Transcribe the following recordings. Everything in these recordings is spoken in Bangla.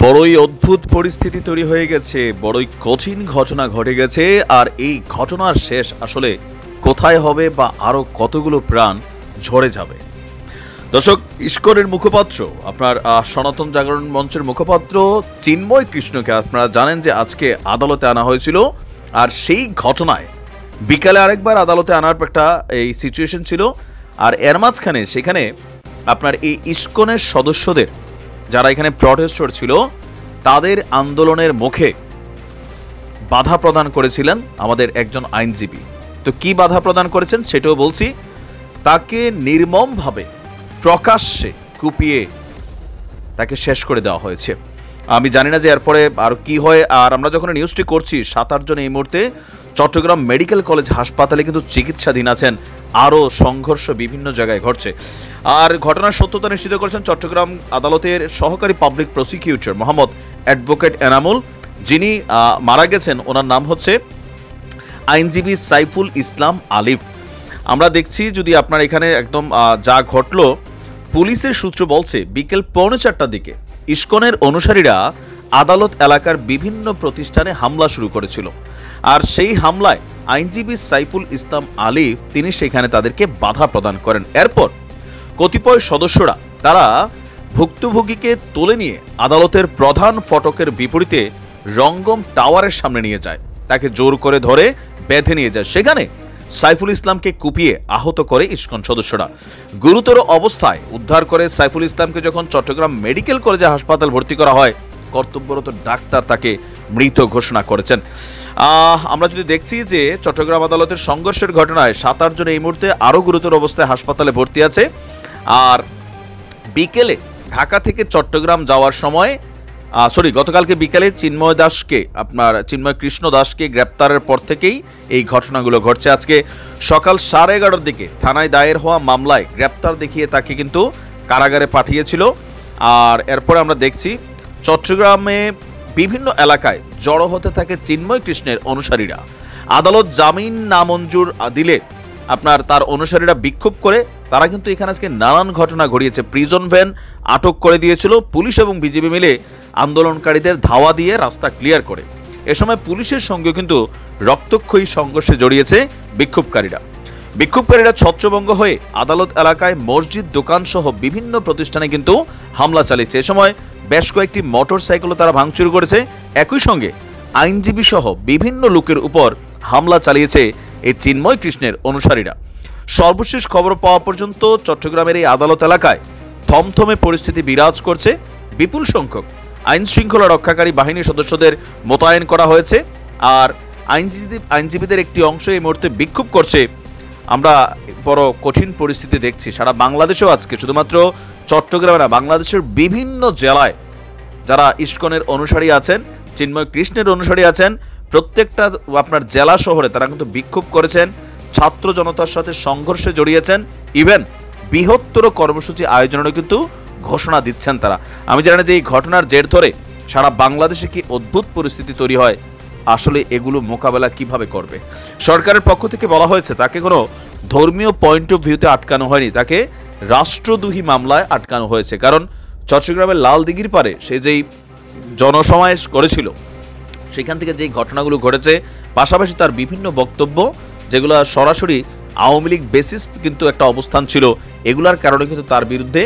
বড়ই অদ্ভুত পরিস্থিতি তৈরি হয়ে গেছে, বড়ই কঠিন ঘটনা ঘটে গেছে। আর এই ঘটনার শেষ আসলে কোথায় হবে বা আরো কতগুলো প্রাণ ঝরে যাবে? দর্শক, ইস্কনের মুখপাত্র আপনার সনাতন জাগরণ মঞ্চের মুখপাত্র চিন্ময় কৃষ্ণকে আপনারা জানেন যে আজকে আদালতে আনা হয়েছিল। আর সেই ঘটনায় বিকালে আরেকবার আদালতে আনার একটা এই সিচুয়েশন ছিল। আর এর মাঝখানে সেখানে আপনার এই ইস্কনের সদস্যদের যারা এখানে প্রটেস্টর ছিল তাদের আন্দোলনের মুখে বাধা প্রদান করেছিলেন আমাদের একজন আইনজীবী। তো কি বাধা প্রদান করেছেন সেটাও বলছি। তাকে নির্মমভাবে প্রকাশ্যে কুপিয়ে তাকে শেষ করে দেওয়া হয়েছে। আমি জানি না যে এরপরে আর কি হয়। আর আমরা যখন নিউজটি করছি 7-8 জন এই মুহূর্তে চট্টগ্রাম মেডিকেল কলেজ হাসপাতালে কিন্তু চিকিৎসাধীন আছেন। আরও সংঘর্ষ বিভিন্ন জায়গায় ঘটছে। আর ঘটনার সত্যতা নিশ্চিত করেছেন চট্টগ্রাম আদালতের সহকারী public prosecutor Mohammad advocate Enamul, যিনি মারা গেছেন। ওনার নাম হচ্ছে আইনজীবী সাইফুল ইসলাম আলিফ। আমরা দেখছি যদি আপনার এখানে একদম যা ঘটল, পুলিশের সূত্র বলছে বিকেল 3:45টার দিকে ইস্কনের অনুসারীরা আদালত এলাকার বিভিন্ন প্রতিষ্ঠানে হামলা শুরু করেছিল। আর সেই হামলায় আইনজীবী সাইফুল ইসলাম আলিফ তিনি সেখানে তাদেরকে বাধা প্রদান করেন। এরপর কতিপয় সদস্যরা তারা ভুক্তভোগীকে তুলে নিয়ে আদালতের প্রধান ফটকের বিপরীতে রঙ্গম টাওয়ারের সামনে নিয়ে যায়। তাকে জোর করে ধরে বেঁধে নিয়ে যায়। সেখানে সাইফুল ইসলামকে কুপিয়ে আহত করে ইস্কন সদস্যরা। গুরুতর অবস্থায় উদ্ধার করে সাইফুল ইসলামকে যখন চট্টগ্রাম মেডিকেল কলেজে হাসপাতাল ভর্তি করা হয়, কর্তব্যরত ডাক্তার তাকে মৃত ঘোষণা করেছেন। আমরা যদি দেখছি যে চট্টগ্রাম আদালতের সংঘর্ষের ঘটনায় 7-8 জন এই মুহূর্তে আরও গুরুতর অবস্থায় হাসপাতালে ভর্তি আছে। আর বিকেলে ঢাকা থেকে চট্টগ্রাম যাওয়ার সময় গতকালকে বিকালে চিন্ময় কৃষ্ণ দাসকে গ্রেপ্তারের পর থেকেই এই ঘটনাগুলো ঘটছে। আজকে সকাল 11:30টার দিকে থানায় দায়ের হওয়া মামলায় গ্রেপ্তার দেখিয়ে তাকে কিন্তু কারাগারে পাঠিয়েছিল। আর এরপরে আমরা দেখছি চট্টগ্রামে বিভিন্ন এলাকায় জড়ো হতে থাকে চিন্ময় কৃষ্ণের অনুসারীরা। আদালত জামিন নামঞ্জুর দিলে আপনার তার অনুসারীরা বিক্ষোভ করে তারা কিন্তু এখানে আজকে নানান ঘটনা ঘটিয়েছে। প্রিজন ভ্যান আটক করে দিয়েছিল পুলিশ এবং বিজিবি মিলে আন্দোলনকারীদের ধাওয়া দিয়ে রাস্তা ক্লিয়ার করে। এ সময় পুলিশের সঙ্গে কিন্তু রক্তক্ষয়ী সংঘর্ষে জড়িয়েছে বিক্ষোভকারীরা ছত্রভঙ্গ হয়ে আদালত এলাকায় মসজিদ, দোকান সহ বিভিন্ন প্রতিষ্ঠানে কিন্তু হামলা চালিয়েছে। এ সময় বেশ কয়েকটি মোটরসাইকেলও তারা ভাঙচুর করেছে। একই সঙ্গে আইনজীবী সহ বিভিন্ন লোকের উপর হামলা চালিয়েছে এই চিন্ময় কৃষ্ণের অনুসারীরা। সর্বশেষ খবর পাওয়া পর্যন্ত চট্টগ্রামের এই আদালত এলাকায় থমথমে পরিস্থিতি বিরাজ করছে। বিপুল সংখ্যক আইন শৃঙ্খলা রক্ষাকারী বাহিনীর সদস্যদের মোতায়েন করা হয়েছে। আর আইনজীবীদের একটি অংশ এই মুহূর্তে বিক্ষোভ করছে। আমরা বড় কঠিন পরিস্থিতি দেখছি সারা বাংলাদেশেও। আজকে শুধুমাত্র চট্টগ্রামে না, বাংলাদেশের বিভিন্ন জেলায় যারা ইস্কনের অনুসারী আছেন, চিন্ময় কৃষ্ণের অনুসারী আছেন, প্রত্যেকটা আপনার জেলা শহরে তারা কিন্তু বিক্ষোভ করেছেন, ছাত্র জনতার সাথে সংঘর্ষে জড়িয়েছেন, ইভেন বৃহত্তর কর্মসূচি আয়োজনেরও কিন্তু ঘোষণা দিচ্ছেন তারা। আমি জানি যে এই ঘটনার জের ধরে সারা বাংলাদেশে কি অদ্ভুত পরিস্থিতি তৈরি হয়, আসলে এগুলো মোকাবেলা কিভাবে করবে। সরকারের পক্ষ থেকে বলা হয়েছে তাকে কোনো ধর্মীয় পয়েন্ট অফ ভিউতে আটকানো হয়নি, তাকে রাষ্ট্রদ্রোহী মামলায় আটকানো হয়েছে। কারণ চট্টগ্রামের লাল দিঘির পারে সে যেই জনসমাবেশ করেছিল সেখান থেকে যেই ঘটনাগুলো ঘটেছে, পাশাপাশি তার বিভিন্ন বক্তব্য যেগুলো সরাসরি আওয়ামী লীগ বেসিস কিন্তু একটা অবস্থান ছিল, এগুলার কারণে কিন্তু তার বিরুদ্ধে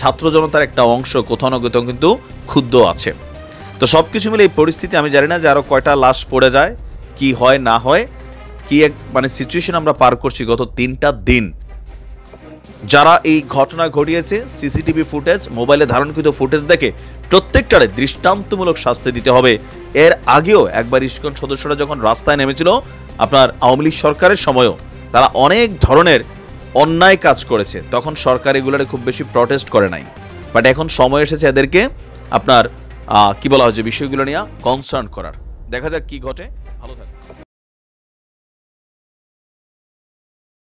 ছাত্র জনতার একটা অংশ কোথাও না কোথাও কিন্তু ক্ষুব্ধ আছে। তো সবকিছু মিলে এই পরিস্থিতি, আমি জানি না যে আরো কয়টা লাশ পড়ে যায়, কি হয় না হয়, কি এক সিচুয়েশন আমরা পার করছি গত 3টা দিন। যারা এই ঘটনা ঘটিয়েছে সিসিটিভি ফুটেজ, মোবাইলে ধারণকৃত ফুটেজ দেখে প্রত্যেকটারে দৃষ্টান্তমূলক শাস্তি দিতে হবে। এর আগেও একবার ইস্কন সদস্যরা যখন রাস্তায় নেমেছিল আপনার আওয়ামী লীগ সরকারের সময়ও তারা অনেক ধরনের অন্যায় কাজ করেছে, তখন সরকার এগুলোরে খুব বেশি প্রটেস্ট করে নাই। বাট এখন সময় এসেছে এদেরকে আপনার কি বলা হচ্ছে বিষয়গুলো নিয়ে কনসার্ন করার। দেখা যাক কি ঘটে।